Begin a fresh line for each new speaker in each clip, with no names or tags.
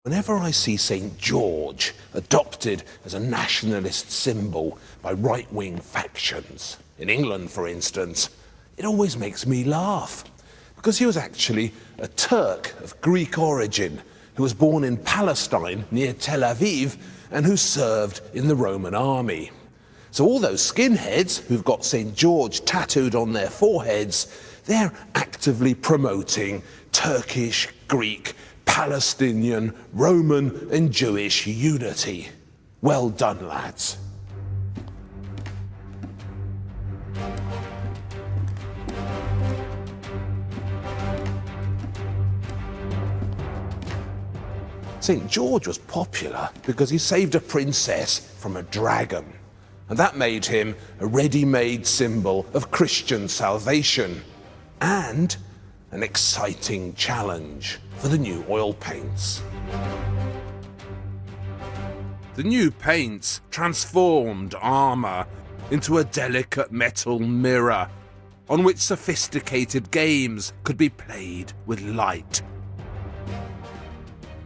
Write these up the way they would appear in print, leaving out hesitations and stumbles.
Whenever I see St. George adopted as a nationalist symbol by right-wing factions, in England for instance, it always makes me laugh, because he was actually a Turk of Greek origin who was born in Palestine near Tel Aviv and who served in the Roman army. So all those skinheads who've got St. George tattooed on their foreheads, they're actively promoting Turkish, Greek, Palestinian, Roman and Jewish unity. Well done, lads. St. George was popular because he saved a princess from a dragon, and that made him a ready-made symbol of Christian salvation and an exciting challenge for the new oil paints. The new paints transformed armour into a delicate metal mirror on which sophisticated games could be played with light.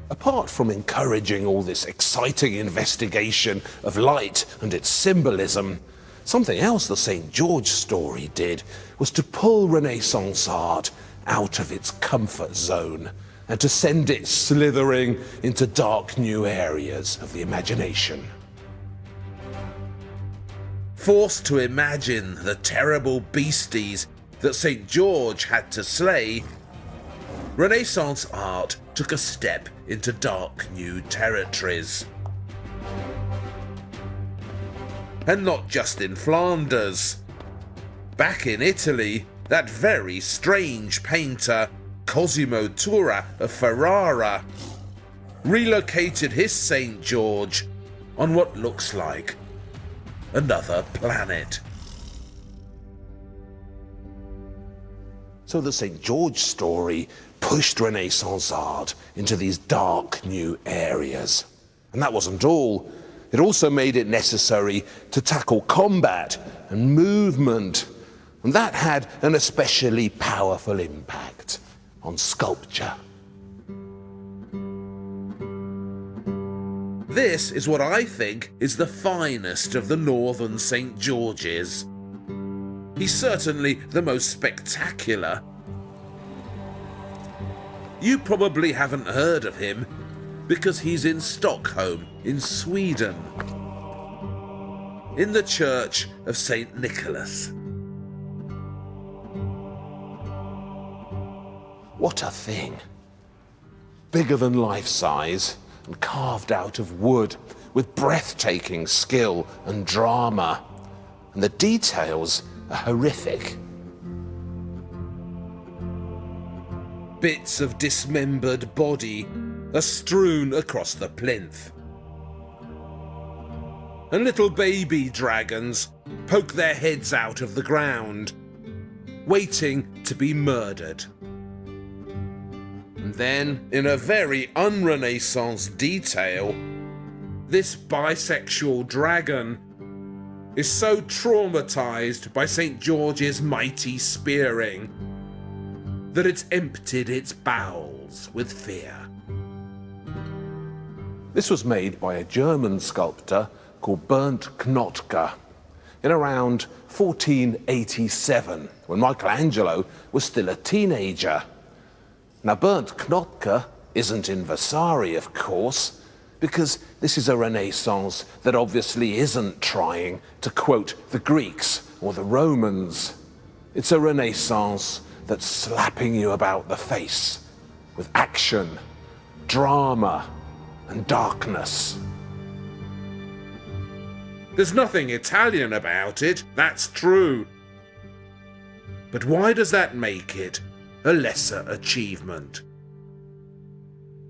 Apart from encouraging all this exciting investigation of light and its symbolism, something else the St. George story did was to pull Renaissance art out of its comfort zone and to send it slithering into dark new areas of the imagination. Forced to imagine the terrible beasties that St. George had to slay, Renaissance art took a step into dark new territories. And not just in Flanders. Back in Italy, that very strange painter, Cosimo Tura of Ferrara, relocated his St. George on what looks like another planet. So the St. George story pushed Renaissance art into these dark new areas. And that wasn't all. It also made it necessary to tackle combat and movement, and that had an especially powerful impact on sculpture. This is what I think is the finest of the northern St. Georges. He's certainly the most spectacular. You probably haven't heard of him because he's in Stockholm, in Sweden, in the church of St. Nicholas. What a thing. Bigger than life size and carved out of wood with breathtaking skill and drama. And the details are horrific. Bits of dismembered body are strewn across the plinth. And little baby dragons poke their heads out of the ground, waiting to be murdered. And then, in a very un-Renaissance detail, this bisexual dragon is so traumatized by St. George's mighty spearing that it's emptied its bowels with fear. This was made by a German sculptor called Bernt Notke in around 1487, when Michelangelo was still a teenager. Now, Bernt Notke isn't in Vasari, of course, because this is a Renaissance that obviously isn't trying to quote the Greeks or the Romans. It's a Renaissance that's slapping you about the face with action, drama, and darkness. There's nothing Italian about it, that's true. But why does that make it a lesser achievement?